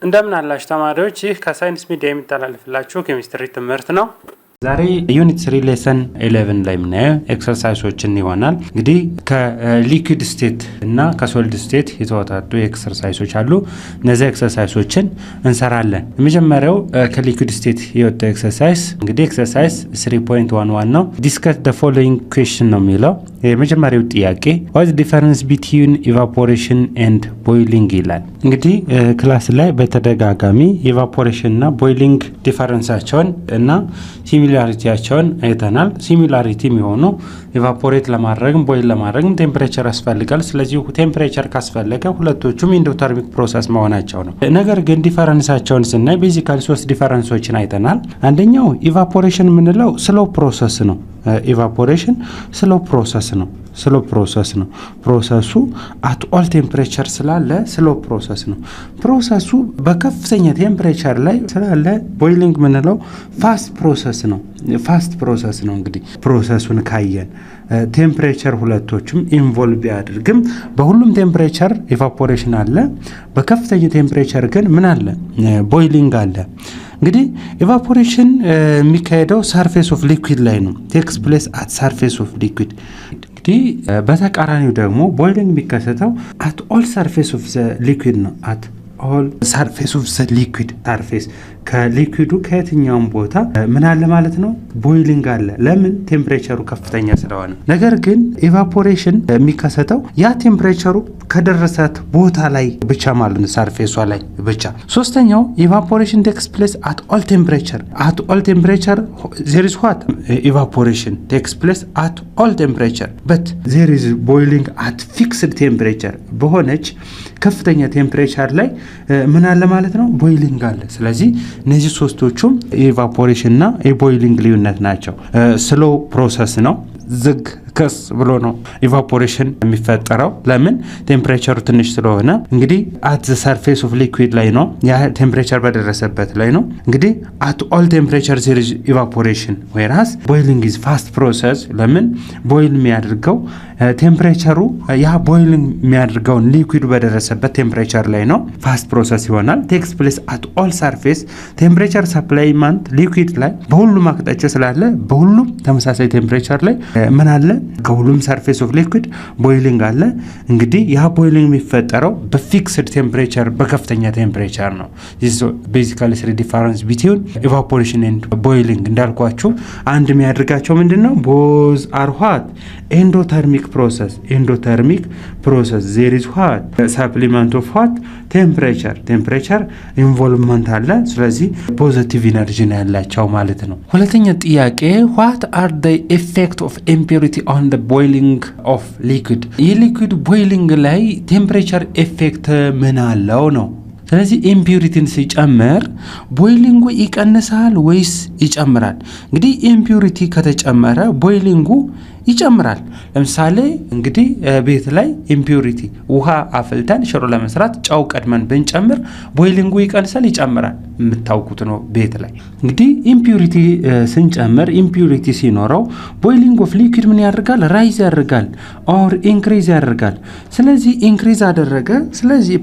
እንደምን አላችሁ ተማሪዎች፣ ይህ ከሳይንስ ሚዲያ የሚተላለፍላችሁ ኬሚስትሪ ትምህርት ነው። ዛሬ ዩኒት 3 ሌሰን 11 ላይ የምናየው ኤክሰርሳይሶችን ይሆናል። እንግዲህ ከሊኩዊድ ስቴት እና ከሶሊድ ስቴት የተወጣጡ ኤክሰርሳይሶች አሉ። እነዚህ ኤክሰርሳይሶችን እንሰራለን። የመጀመሪያው ከሊኩዊድ ስቴት የወጣ ኤክሰርሳይዝ እንግዲህ ኤክሰርሳይዝ 3.11 ነው። ዲስከስ ዘ ፎሎዊንግ ኩዌስችን ነው የሚለው። የመጀመሪያው ጥያቄ ዋት ዲፈረንስ ቢትዊን ኢቫፖሬሽን ኤንድ ቦይሊንግ ይላል። እንግዲህ ክላስ ላይ በተደጋጋሚ ኢቫፖሬሽን እና ቦይሊንግ ዲፈረንሳቸውን እና ሲሚላሪቲያቸውን አይተናል። ሲሚላሪቲ የሚሆነው ኢቫፖሬት ለማድረግም ቦይል ለማድረግም ቴምፕሬቸር ያስፈልጋል። ስለዚህ ቴምፕሬቸር ካስፈለገ ሁለቶቹም ኢንዶተርሚክ ፕሮሰስ መሆናቸው ነው። ነገር ግን ዲፈረንሳቸውን ስናይ ቤዚካሊ 3 ዲፈረንሶችን አይተናል። አንደኛው ኢቫፖሬሽን የምንለው ስሎ ፕሮሰስ ነው። ኢቫፖሬሽን ስሎ ፕሮሰስ ነው። ስሎ ፕሮሰስ ነው። ፕሮሰሱ አት ኦል ቴምፕሬቸር ስላለ ስሎ ፕሮሰስ ነው። ፕሮሰሱ በከፍተኛ ቴምፕሬቸር ላይ ስላለ ቦይሊንግ የምንለው ፋስት ፕሮሰስ ነው። ፋስት ፕሮሰስ ነው። እንግዲህ ፕሮሰሱን ካየን ቴምፕሬቸር ሁለቶችም ኢንቮልቭ ቢያደርግም በሁሉም ቴምፕሬቸር ኢቫፖሬሽን አለ። በከፍተኛ ቴምፕሬቸር ግን ምን አለ? ቦይሊንግ አለ። እንግዲህ ኢቫፖሬሽን የሚካሄደው ሰርፌስ ኦፍ ሊኩዊድ ላይ ነው። ቴክስ ፕሌስ አት ሰርፌስ ኦፍ ሊኩዊድ። እንግዲህ በተቃራኒው ደግሞ ቦይሊንግ የሚከሰተው አት ኦል ሰርፌስ ኦፍ ዘ ሊኩዊድ ነው። አት ኦል ሰርፌስ ኦፍ ዘ ሊኩዊድ ሰርፌስ ከሊኩዊዱ ከየትኛውም ቦታ ምን አለ ማለት ነው? ቦይሊንግ አለ። ለምን? ቴምፕሬቸሩ ከፍተኛ ስለሆነ። ነገር ግን ኢቫፖሬሽን የሚከሰተው ያ ቴምፕሬቸሩ ከደረሰት ቦታ ላይ ብቻ ማለት ነው፣ ሰርፌሷ ላይ ብቻ። ሶስተኛው ኢቫፖሬሽን ቴክስ ፕሌስ አት ኦል ቴምፕሬቸር። አት ኦል ቴምፕሬቸር ዜር ኢዝ ዋት? ኢቫፖሬሽን ቴክስ ፕሌስ አት ኦል ቴምፕሬቸር በት ዜር ኢዝ ቦይሊንግ አት ፊክስድ ቴምፕሬቸር። በሆነች ከፍተኛ ቴምፕሬቸር ላይ ምን አለ ማለት ነው? ቦይሊንግ አለ። ስለዚህ እነዚህ ሶስቶቹም የኢቫፖሬሽን እና የቦይሊንግ ልዩነት ናቸው። ስሎ ፕሮሰስ ነው። ዝግ ከስ ብሎ ነው ኢቫፖሬሽን የሚፈጠረው። ለምን? ቴምፕሬቸሩ ትንሽ ስለሆነ። እንግዲህ አት ዘ ሰርፌስ ኦፍ ሊኩዊድ ላይ ነው፣ ያ ቴምፕሬቸር በደረሰበት ላይ ነው። እንግዲህ አት ኦል ቴምፕሬቸር ዜር ኢዝ ኢቫፖሬሽን ዌራስ ቦይሊንግ ኢዝ ፋስት ፕሮሰስ። ለምን? ቦይል የሚያደርገው ቴምፕሬቸሩ ያ ቦይሊንግ የሚያደርገውን ሊኩዊዱ በደረሰበት ቴምፕሬቸር ላይ ነው፣ ፋስት ፕሮሰስ ይሆናል። ቴክስ ፕሌስ አት ኦል ሰርፌስ ቴምፕሬቸር ሰፕላይመንት ሊኩዊድ ላይ በሁሉም አቅጣጫ ስላለ በሁሉም ተመሳሳይ ቴምፕሬቸር ላይ ምን አለ? ከሁሉም ሰርፌስ ኦፍ ሊኩዊድ ቦይሊንግ አለ። እንግዲህ ያ ቦይሊንግ የሚፈጠረው በፊክስድ ቴምፕሬቸር በከፍተኛ ቴምፕሬቸር ነው። ቤዚካሊ ስሪ ዲፈረንስ ቢትዊን ኢቫፖሬሽን ኤንድ ቦይሊንግ እንዳልኳችሁ አንድ የሚያደርጋቸው ምንድን ነው? ቦዝ አር ዋት? ኤንዶተርሚክ ፕሮሰስ። ኤንዶተርሚክ ፕሮሰስ ዜር ኢዝ ዋት? ሰፕሊመንት ኦፍ ዋት? ቴምፕሬቸር። ቴምፕሬቸር ኢንቮልቭመንት አለ። ስለዚህ ፖዚቲቭ ኢነርጂ ነው ያላቸው ማለት ነው። ሁለተኛ ጥያቄ ዋት አር ዘ ኢፌክት ኦፍ ኢምፒሪቲ ኦን ዘ ቦይሊንግ ኦፍ ሊኩዊድ። የሊኩዊድ ቦይሊንግ ላይ ቴምፕሬቸር ኢፌክት ምን አለው ነው። ስለዚህ ኢምፒሪቲን ሲጨምር ቦይሊንጉ ይቀንሳል ወይስ ይጨምራል? እንግዲህ ኢምፒሪቲ ከተጨመረ ቦይሊንጉ ይጨምራል። ለምሳሌ እንግዲህ ቤት ላይ ኢምፒሪቲ ውሃ አፍልተን ሽሮ ለመስራት ጨው ቀድመን ብንጨምር ቦይሊንጉ ይቀንሳል ይጨምራል? የምታውቁት ነው። ቤት ላይ እንግዲህ ኢምፒሪቲ ስንጨምር ኢምፒሪቲ ሲኖረው ቦይሊንግ ኦፍ ሊኩዊድ ምን ያደርጋል? ራይዝ ያደርጋል ኦር ኢንክሪዝ ያደርጋል። ስለዚህ ኢንክሪዝ አደረገ። ስለዚህ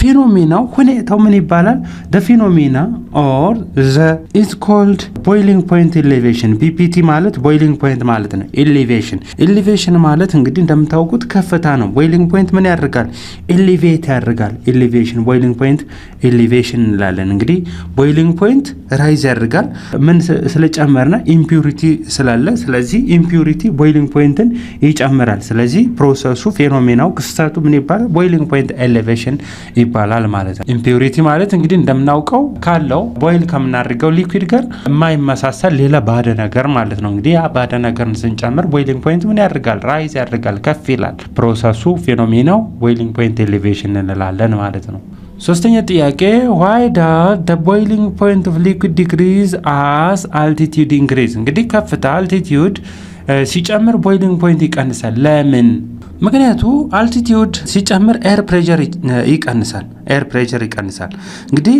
ፌኖሜናው ሁኔታው ምን ይባላል? the phenomena or the is called boiling point elevation። ቢፒቲ ማለት ቦይሊንግ ፖይንት ማለት ነው። ኤሌቬሽን ማለት እንግዲህ እንደምታውቁት ከፍታ ነው። ቦይሊንግ ፖይንት ምን ያደርጋል? ኤሌቬት ያደርጋል። ኤሌቬሽን ቦይሊንግ ፖይንት ኤሌቬሽን እንላለን። እንግዲህ ቦይሊንግ ፖይንት ራይዝ ያደርጋል ምን ስለጨመርና ኢምፒዩሪቲ ስላለ። ስለዚህ ኢምፒዩሪቲ ቦይሊንግ ፖይንትን ይጨምራል። ስለዚህ ፕሮሰሱ ፌኖሜናው ክስተቱ ምን ይባላል? ቦይሊንግ ፖይንት ኤሌቬሽን ይባላል ማለት ነው። ኢምፒዩሪቲ ማለት እንግዲህ እንደምናውቀው ካለው ቦይል ከምናደርገው ሊኩዊድ ጋር የማይመሳሰል ሌላ ባደ ነገር ማለት ነው። እንግዲህ ያ ባደ ነገርን ስንጨምር ቦይሊንግ ፖይንት ምን ያደርጋል? ራይዝ ያደርጋል፣ ከፍ ይላል። ፕሮሰሱ ፌኖሜናው ቦይሊንግ ፖይንት ኤሌቬሽን እንላለን ማለት ነው። ሶስተኛ ጥያቄ ዋይ ዳዝ ዘ ቦይሊንግ ፖይንት ኦፍ ሊኩዊድ ዲክሪዝ አስ አልቲቲዩድ ኢንክሪዝ። እንግዲህ ከፍታ አልቲቲዩድ ሲጨምር ቦይሊንግ ፖይንት ይቀንሳል። ለምን? ምክንያቱ አልቲቲዩድ ሲጨምር ኤር ፕሬሸር ይቀንሳል። ኤር ፕሬሸር ይቀንሳል። እንግዲህ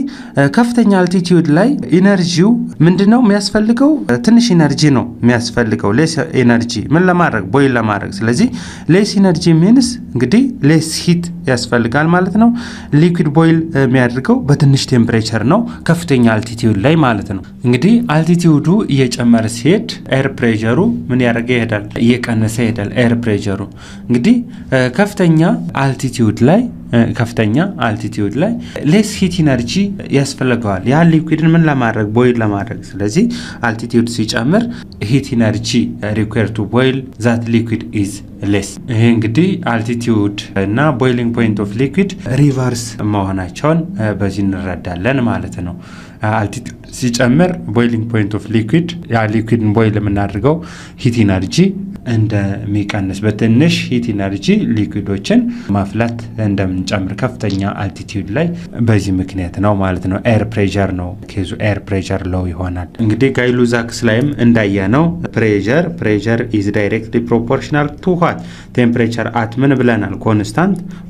ከፍተኛ አልቲቲዩድ ላይ ኢነርጂው ምንድነው የሚያስፈልገው? ትንሽ ኢነርጂ ነው የሚያስፈልገው። ሌስ ኢነርጂ ምን ለማድረግ ቦይል ለማድረግ። ስለዚህ ሌስ ኢነርጂ ሚንስ እንግዲህ ሌስ ሂት ያስፈልጋል ማለት ነው። ሊኩዊድ ቦይል የሚያደርገው በትንሽ ቴምፕሬቸር ነው፣ ከፍተኛ አልቲቲዩድ ላይ ማለት ነው። እንግዲህ አልቲቲዩዱ እየጨመረ ሲሄድ ኤር ፕሬሸሩ ምን ያደርገ ይሄዳል? እየቀነሰ ይሄዳል ኤር ፕሬሸሩ። እንግዲህ ከፍተኛ አልቲቲዩድ ላይ ሌስ ሂት ኢነርጂ ያስፈልገዋል ያ ሊኩዊድን ምን ለማድረግ ቦይል ለማድረግ። ስለዚህ አልቲቲዩድ ሲጨምር ሂት ኢነርጂ ሪኳየርድ ቱ ቦይል ዛት ሊኩዊድ ኢዝ ሌስ። ይሄ እንግዲህ አልቲቲዩድ እና ቦይሊንግ ፖይንት ኦፍ ሊኩዊድ ሪቨርስ መሆናቸውን በዚህ እንረዳለን ማለት ነው። አልቲቲዩድ ሲጨምር ቦይሊንግ ፖይንት ኦፍ ሊኩዊድ ያ ሊኩዊድን ቦይል የምናደርገው ሂት ኢነርጂ እንደሚቀንስ በትንሽ ሂት ኢነርጂ ሊኩዊዶችን ማፍላት እንደምንጨምር ከፍተኛ አልቲቲዩድ ላይ በዚህ ምክንያት ነው ማለት ነው። ኤር ፕሬሸር ነው ኬዙ። ኤር ፕሬሸር ሎው ይሆናል። እንግዲህ ጋይሉዛክስ ላይም እንዳየነው ፕሬሸር ኢዝ ዳይሬክትሊ ፕሮፖርሽናል ቱ ዋት ቴምፕሬቸር አት ምን ብለናል?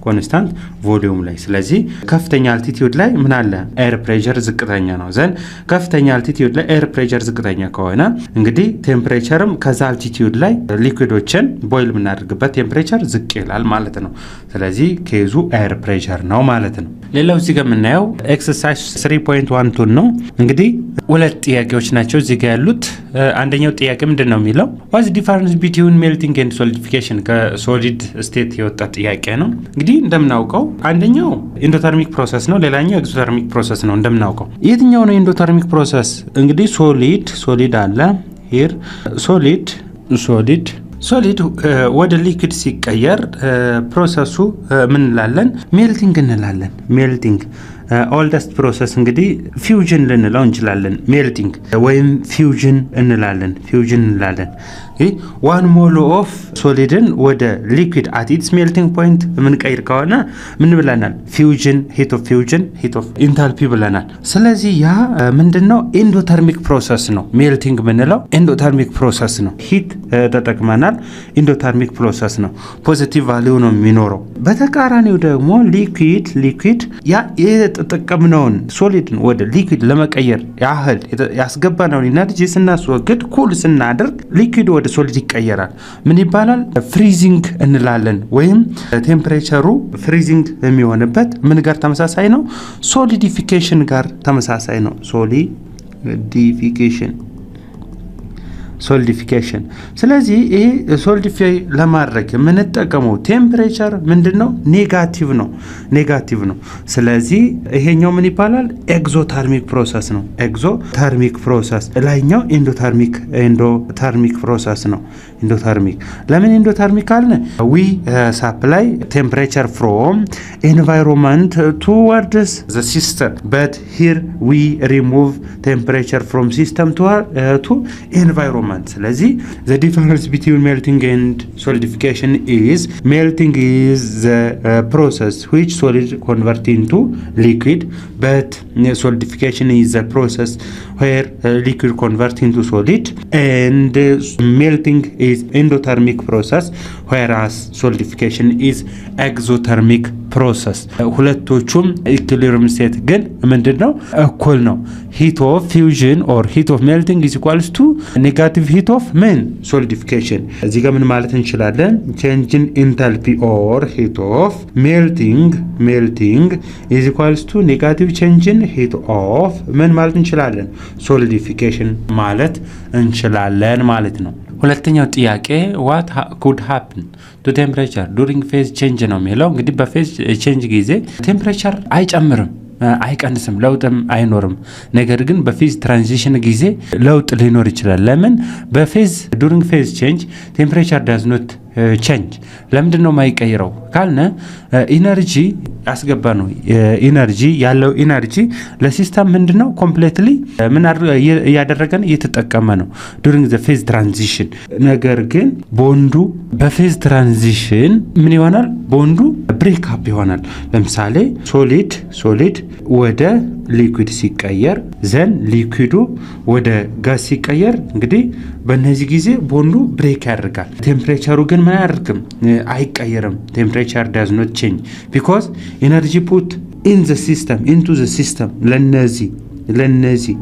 ኮንስታንት ቮሊዩም ላይ። ስለዚህ ከፍተኛ አልቲቲዩድ ላይ ምን አለ? ኤር ፕሬሸር ዝቅተኛ ነው። ዘን ከፍተኛ አልቲቲዩድ ላይ ኤር ፕሬሸር ዝቅተኛ ከሆነ እንግዲህ ቴምፕሬቸርም ከዛ አልቲቲዩድ ላይ ሊኩዊዶችን ቦይል የምናደርግበት ቴምፕሬቸር ዝቅ ይላል ማለት ነው። ስለዚህ ኬዙ ኤር ፕሬሸር ነው ማለት ነው። ሌላው እዚህ ጋር የምናየው ኤክሰርሳይዝ 3.12 ነው። እንግዲህ ሁለት ጥያቄዎች ናቸው እዚህ ጋር ያሉት። አንደኛው ጥያቄ ምንድን ነው የሚለው ዋዝ ዲፈረንስ ቢትዊን ሜልቲንግ ኤንድ ሶሊዲፊኬሽን፣ ከሶሊድ ስቴት የወጣ ጥያቄ ነው። እንግዲህ እንደምናውቀው አንደኛው ኢንዶተርሚክ ፕሮሰስ ነው፣ ሌላኛው ኤክዞተርሚክ ፕሮሰስ ነው። እንደምናውቀው የትኛው ነው ኢንዶተርሚክ ፕሮሰስ? እንግዲህ ሶሊድ አለ ሂር ሶሊድ ወደ ሊኩዊድ ሲቀየር ፕሮሰሱ ምን እንላለን? ሜልቲንግ እንላለን። ሜልቲንግ ኦልደስት ፕሮሰስ እንግዲህ ፊውዥን ልንለው እንችላለን። ሜልቲንግ ወይም ፊውዥን እንላለን። ዋን ሞል ኦፍ ሶሊድን ወደ ሊኩዊድ አት ኢትስ ሜልቲንግ ፖይንት የምንቀይር ከሆነ ምን ብለናል? ፊውዥን ሂት ኦፍ ኢንታልፒ ብለናል። ስለዚህ ያ ምንድነው? ኢንዶተርሚክ ፕሮሰስ ነው። ሜልቲንግ የምንለው ኢንዶተርሚክ ፕሮሰስ ነው። ሂት ተጠቅመናል፣ ኢንዶተርሚክ ፕሮሰስ ነው። ፖዚቲቭ ቫሊዩ ነው የሚኖረው። በተቃራኒው ደግሞ ሊኩዊድ ያ የተጠቀምነውን ሶሊድን ወደ ሊኩዊድ ለመቀየር ያህል ያስገባነውን ኢነርጂ ስናስወግድ ኩል ስናደርግ ሊኩዊድ ወደ ሶሊድ ይቀየራል። ምን ይባላል? ፍሪዚንግ እንላለን። ወይም ቴምፕሬቸሩ ፍሪዚንግ የሚሆንበት ምን ጋር ተመሳሳይ ነው? ሶሊዲፊኬሽን ጋር ተመሳሳይ ነው። ሶሊዲፊኬሽን። ስለዚህ ይሄ ሶሊዲፋይ ለማድረግ የምንጠቀመው ቴምፕሬቸር ምንድነው? ኔጋቲቭ ነው። ስለዚህ ይሄኛው ምን ይባላል? ኤግዞተርሚክ ፕሮሰስ ነው። ኤግዞተርሚክ ፕሮሰስ። ላይኛው ኢንዶተርሚክ ፕሮሰስ ነው። ለምን ኢንዶተርሚክ አለ? ዊ ሳፕላይ ቴምፕሬቸር ፍሮም ኤንቫይሮንመንት ቱዋርድስ ዘ ሲስተም በት ሂር ዊ ሪሙቭ ቴምፕሬቸር ፍሮም ሲስተም ቱ ኤንቫይሮንመንት። ስለዚህ the difference between melting and solidification is melting is the process which solid convert into liquid, but solidification is the process where liquid convert into solid, and melting is endothermic process whereas solidification is exothermic process. ሁለቶቹም ኢኩሊብሪየም ስቴት ግን ምንድነው? እኩል ነው። heat of fusion or heat of melting is equals to negative heat of solidification። እዚህ ጋር ምን ማለት እንችላለን? change in enthalpy or heat of melting is equals to negative change in heat of ምን ማለት እንችላለን? solidification ማለት እንችላለን ማለት ነው። ሁለተኛው ጥያቄ what could happen to temperature during phase change ነው የሚለው። እንግዲህ በፌዝ ቼንጅ ጊዜ ቴምፕሬቸር አይጨምርም፣ አይቀንስም፣ ለውጥም አይኖርም። ነገር ግን በፌዝ ትራንዚሽን ጊዜ ለውጥ ሊኖር ይችላል። ለምን? በፌዝ ዱሪንግ ፌዝ ቼንጅ ቴምፕሬቸር ዳዝ ኖት ቼንጅ። ለምንድን ነው የማይቀይረው ካልነ ኢነርጂ ያስገባ ነው። ኢነርጂ ያለው ኢነርጂ ለሲስተም ምንድነው ኮምፕሊትሊ ምን እያደረገን እየተጠቀመ ነው ዱሪንግ ዘ ፌዝ ትራንዚሽን። ነገር ግን ቦንዱ በፌዝ ትራንዚሽን ምን ይሆናል? ቦንዱ ብሬክ አፕ ይሆናል። ለምሳሌ ሶሊድ ወደ ሊኩዊድ ሲቀየር ዘን ሊኩዊዱ ወደ ጋዝ ሲቀየር እንግዲህ በእነዚህ ጊዜ ቦንዱ ብሬክ ያደርጋል። ቴምፕሬቸሩ ግን ምን አያደርግም? አይቀየርም። ቴምፕሬቸር ዳዝ ኖት ቼንጅ ቢኮዝ ኢነርጂ ፑት ኢን ዘ ሲስተም ኢንቱ ዘ ሲስተም ለነዚህ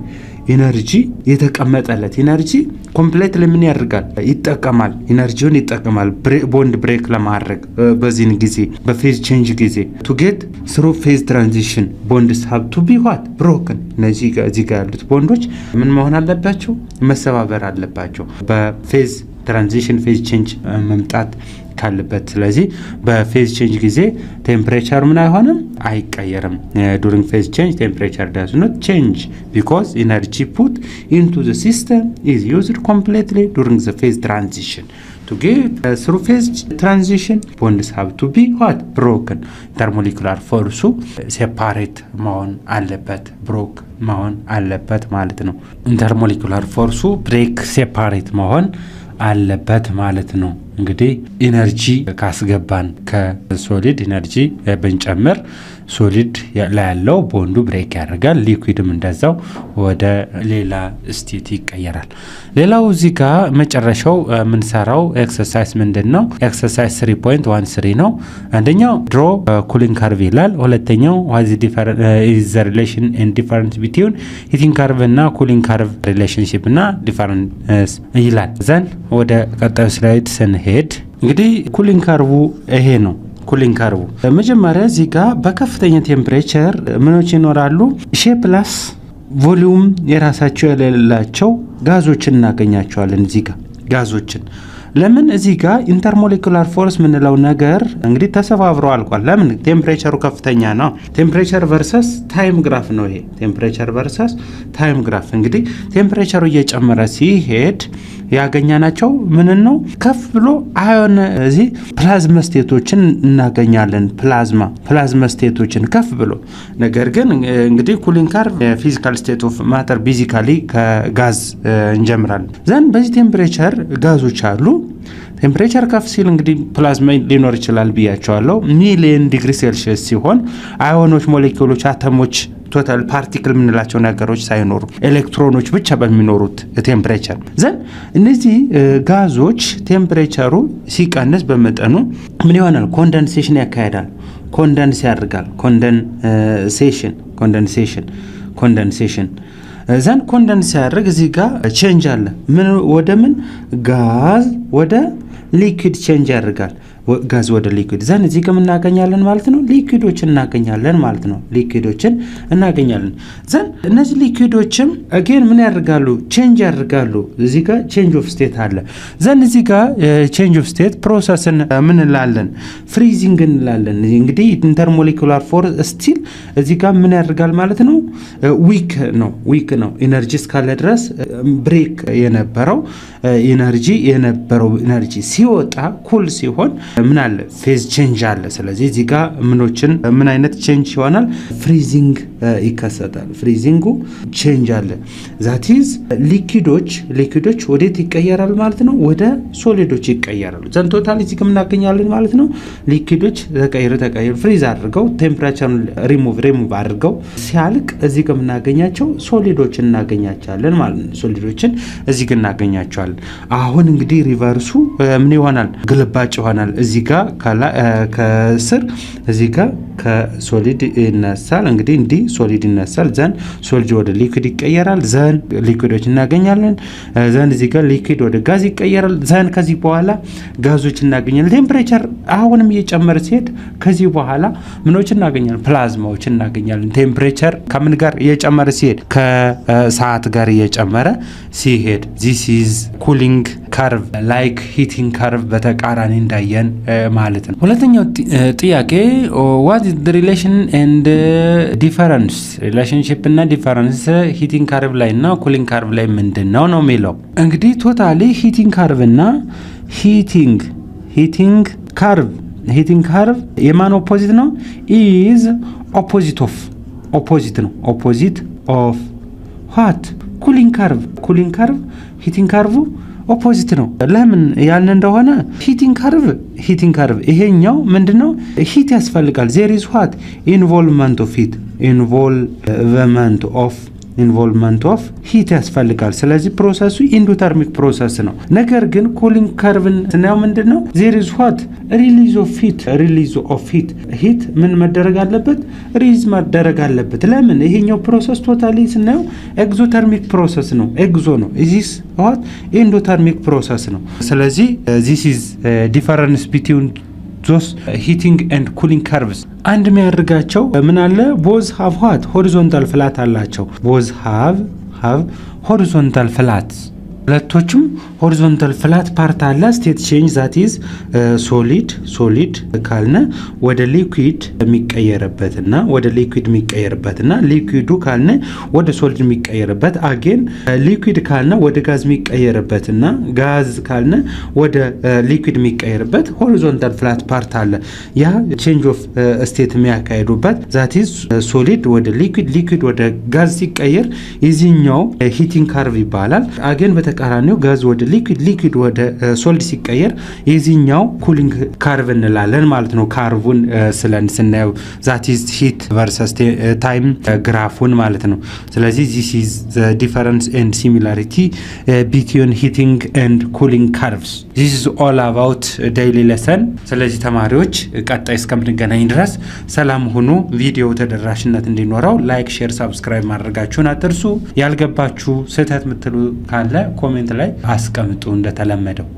ኢነርጂ የተቀመጠለት ኢነርጂ ኮምፕሌት ለምን ያደርጋል? ይጠቀማል። ኢነርጂውን ይጠቀማል ቦንድ ብሬክ ለማድረግ በዚህን ጊዜ በፌዝ ቼንጅ ጊዜ ቱ ጌት ስሩ ፌዝ ትራንዚሽን ቦንድስ ሃቭ ቱ ቢ ዋት ብሮከን። እነዚህ ጋር ያሉት ቦንዶች ምን መሆን አለባቸው? መሰባበር አለባቸው በፌዝ ትራንዚሽን ፌዝ ቼንጅ መምጣት ካለበት። ስለዚህ በፌዝ ቼንጅ ጊዜ ቴምፕሬቸር ምን አይሆንም? አይቀየርም። ዱሪንግ ፌዝ ቼንጅ ቴምፕሬቸር ዳዝ ኖት ቼንጅ ቢኮዝ ኢነርጂ ፑት ኢንቱ ዘ ሲስተም ኢዝ ዩዝድ ኮምፕሊትሊ ዱሪንግ ዘ ፌዝ ትራንዚሽን to get through phase transition bonds have to be what broken intermolecular force separate መሆን አለበት ብሮክ መሆን አለበት ማለት ነው። ኢንተርሞሌኩላር ፎርሱ ብሬክ ሴፓሬት መሆን አለበት ማለት ነው። እንግዲህ ኢነርጂ ካስገባን ከሶሊድ ኢነርጂ ብንጨምር ሶሊድ ላይ ያለው ቦንዱ ብሬክ ያደርጋል። ሊኩዊድም እንደዛው ወደ ሌላ ስቴት ይቀየራል። ሌላው እዚህ ጋር መጨረሻው የምንሰራው ኤክሰርሳይዝ ምንድን ነው? ኤክሰርሳይዝ 3.13 ነው። አንደኛው ድሮ ኩሊንግ ካርቭ ይላል። ሁለተኛው ዋዝ ኢዝ ዘ ሪሌሽን ኤንድ ዲፈረንስ ቢትዊን ሂቲንግ ካርቭ እና ኩሊንግ ካርቭ ሪሌሽንሺፕ እና ዲፈረንስ ይላል። ዘን ወደ ቀጣዩ ስላይድ ስንሄድ እንግዲህ ኩሊንግ ካርቭ ይሄ ነው። ኩሊንግ ካርቭ መጀመሪያ እዚህ ጋር በከፍተኛ ቴምፕሬቸር ምኖች ይኖራሉ? ሼፕላስ ቮሊዩም የራሳቸው የሌላቸው ጋዞችን እናገኛቸዋለን። እዚህ ጋር ጋዞችን ለምን እዚህ ጋር ኢንተርሞሌኩላር ፎርስ ምንለው ነገር እንግዲህ ተሰባብሮ አልቋል። ለምን? ቴምፕሬቸሩ ከፍተኛ ነው። ቴምፕሬቸር ቨርሰስ ታይም ግራፍ ነው ይሄ። ቴምፕሬቸር ቨርሰስ ታይም ግራፍ እንግዲህ ቴምፕሬቸሩ እየጨመረ ሲሄድ ያገኛናቸው ምን ነው? ከፍ ብሎ አዮን እዚህ ፕላዝማ ስቴቶችን እናገኛለን። ፕላዝማ ስቴቶችን ከፍ ብሎ ነገር ግን እንግዲህ ኩሊንግ ካርቭ ፊዚካል ስቴት ኦፍ ማተር ቤዚካሊ ከጋዝ እንጀምራለን። ዘን በዚህ ቴምፕሬቸር ጋዞች አሉ። ቴምፕሬቸር ከፍ ሲል እንግዲህ ፕላዝማ ሊኖር ይችላል ብያቸዋለሁ። ሚሊየን ዲግሪ ሴልሺየስ ሲሆን አዮኖች፣ ሞሌኪውሎች፣ አተሞች ቶታል ፓርቲክል የምንላቸው ነገሮች ሳይኖሩ ኤሌክትሮኖች ብቻ በሚኖሩት ቴምፕሬቸር ዘን እነዚህ ጋዞች ቴምፕሬቸሩ ሲቀንስ በመጠኑ ምን ይሆናል? ኮንደንሴሽን ያካሄዳል። ኮንደንስ ያደርጋል። ኮንደንሴሽን ዘን ኮንደንስ ያደርግ እዚህ ጋር ቼንጅ አለ። ምን ወደ ምን ጋዝ ወደ ሊኩዊድ ቼንጅ ያደርጋል። ጋዝ ወደ ሊኩዊድ ዘን እዚህ ጋር እናገኛለን ማለት ነው። ሊኩዊዶችን እናገኛለን ማለት ነው። ሊኩዊዶችን እናገኛለን። ዘን እነዚህ ሊኩዊዶችም አጌን ምን ያደርጋሉ? ቼንጅ ያደርጋሉ። እዚህ ጋር ቼንጅ ኦፍ ስቴት አለ። ዘን እዚህ ጋር ቼንጅ ኦፍ ስቴት ፕሮሰስን ምን እንላለን? ፍሪዚንግ እንላለን። እንግዲህ ኢንተርሞሌኩላር ፎርስ ስቲል እዚህ ጋር ምን ያደርጋል ማለት ነው? ዊክ ነው። ኢነርጂ እስካለ ድረስ ብሬክ የነበረው ኢነርጂ ሲወጣ ኩል ሲሆን ምን አለ? ፌዝ ቼንጅ አለ። ስለዚህ እዚህ ጋር ምን አይነት ቼንጅ ይሆናል? ፍሪዚንግ ይከሰታል። ፍሪዚንጉ ቼንጅ አለ። ዛት ኢዝ ሊኩዊዶች ወዴት ይቀየራል ማለት ነው? ወደ ሶሊዶች ይቀየራሉ። ዘን ቶታል እዚህ ጋር እናገኛለን ማለት ነው። ሊኩዊዶች ተቀይሩ ፍሪዝ አድርገው ቴምፕሬቸሩን ሪሙቭ አድርገው ሲያልቅ እዚህ ጋር እናገኛቸው ሶሊዶችን እናገኛቸዋለን ማለት ነው። ሶሊዶችን እዚህ ጋር እናገኛቸዋለን። አሁን እንግዲህ ሪቨርሱ ምን ይሆናል? ግልባጭ ይሆናል። እዚህ ጋር ከስር እዚህ ጋር ከሶሊድ ይነሳል። እንግዲህ እንዲህ ሶሊድ ይነሳል። ዘን ሶሊድ ወደ ሊኩዊድ ይቀየራል። ዘን ሊኩዊዶች እናገኛለን። ዘን እዚህ ጋር ሊኩዊድ ወደ ጋዝ ይቀየራል። ዘን ከዚህ በኋላ ጋዞች እናገኛለን። ቴምፕሬቸር አሁንም እየጨመረ ሲሄድ ከዚህ በኋላ ምኖች እናገኛለን? ፕላዝማዎች እናገኛለን። ቴምፕሬቸር ከምን ጋር እየጨመረ ሲሄድ? ከሰዓት ጋር እየጨመረ ሲሄድ ዚስ ኢዝ ኩሊንግ ካርቭ ላይክ ሂቲንግ ካርቭ በተቃራኒ እንዳየን ማለት ነው። ሁለተኛው ጥያቄ ዋት ኢዝ ዘ ሪሌሽን ኤንድ ዲፈረንስ ሪሌሽንሺፕ እና ዲፈረንስ ሂቲንግ ካርቭ ላይ እና ኩሊንግ ካርቭ ላይ ምንድነው ነው የሚለው። እንግዲህ ቶታሊ ሂቲንግ ካርቭ እና ሂቲንግ ካርቭ የማን ኦፖዚት ነው? ኢዝ ኦፖዚት ኦፍ ዋት? ኩሊንግ ካርቭ ሂቲንግ ካርቭ ኦፖዚት ነው። ለምን ያልን እንደሆነ ሂቲንግ ካርቭ ይሄኛው ምንድነው? ሂት ያስፈልጋል። ዜር ኢዝ ዋት ኢንቮልቭመንት ኦፍ ኢንቮልቭመንት ኦፍ ሂት ያስፈልጋል። ስለዚህ ፕሮሰሱ ኢንዶተርሚክ ፕሮሰስ ነው። ነገር ግን ኩሊንግ ከርቭን ስናየው ምንድነው ዜር ኢዝ ዋት ሪሊዝ ኦፍ ሂት ምን መደረግ አለበት? ሪሊዝ መደረግ አለበት። ለምን? ይሄኛው ፕሮሰስ ቶታሊ ስናየው ኤግዞተርሚክ ፕሮሰስ ነው። ኤግዞ ነው። ዚስ ዋት ኢንዶተርሚክ ፕሮሰስ ነው። ስለዚህ ዚስ ኢዝ ዲፈረንስ ቢትዊን ዞስ ሂቲንግ ኤንድ ኩሊንግ ከርቭስ። አንድ የሚያደርጋቸው ምን አለ? ቦዝ ሃቭ ዋት ሆሪዞንታል ፍላት አላቸው። ቦዝ ሃቭ ሆሪዞንታል ፍላት፣ ሁለቶችም ሆሪዞንታል ፍላት ፓርት አለ። ስቴት ቼንጅ ዛት ኢዝ ሶሊድ ካልነ ወደ ሊኩዊድ የሚቀየርበትና ሊኩዊዱ ካልነ ወደ ሶሊድ የሚቀየርበት፣ አጌን ሊኩዊድ ካልነ ወደ ጋዝ የሚቀየርበትና ጋዝ ካልነ ወደ ሊኩዊድ የሚቀየርበት ሆሪዞንታል ፍላት ፓርት አለ። ያ ቼንጅ ኦፍ ስቴት የሚያካሂዱበት ዛት ኢዝ ሶሊድ ወደ ሊኩዊድ ወደ ጋዝ ሲቀየር የዚህኛው ሂቲንግ ካርቭ ይባላል። አጌን በተቃራኒው ጋዝ ወደ ሊኩዊድ ወደ ሶሊድ ሲቀየር የዚህኛው ኩሊንግ ካርቭ እንላለን ማለት ነው። ካርቡን ስናየው ዛት ኢዝ ሂት ቨርሰስ ታይም ግራፉን ማለት ነው። ስለዚህ ዚስ ኢዝ ዘ ዲፈረንስ ኤንድ ሲሚላሪቲ ቢትዊን ሂቲንግ ኤንድ ኩሊንግ ካርቭስ። ዚስ ኢዝ ኦል አባውት ዴይሊ ሌሰን። ስለዚህ ተማሪዎች ቀጣይ እስከምንገናኝ ድረስ ሰላም ሁኑ። ቪዲዮ ተደራሽነት እንዲኖረው ላይክ፣ ሼር፣ ሳብስክራይብ ማድረጋችሁን አትርሱ። ያልገባችሁ ስህተት የምትሉ ካለ ኮሜንት ላይ አስቀምጡ እንደተለመደው።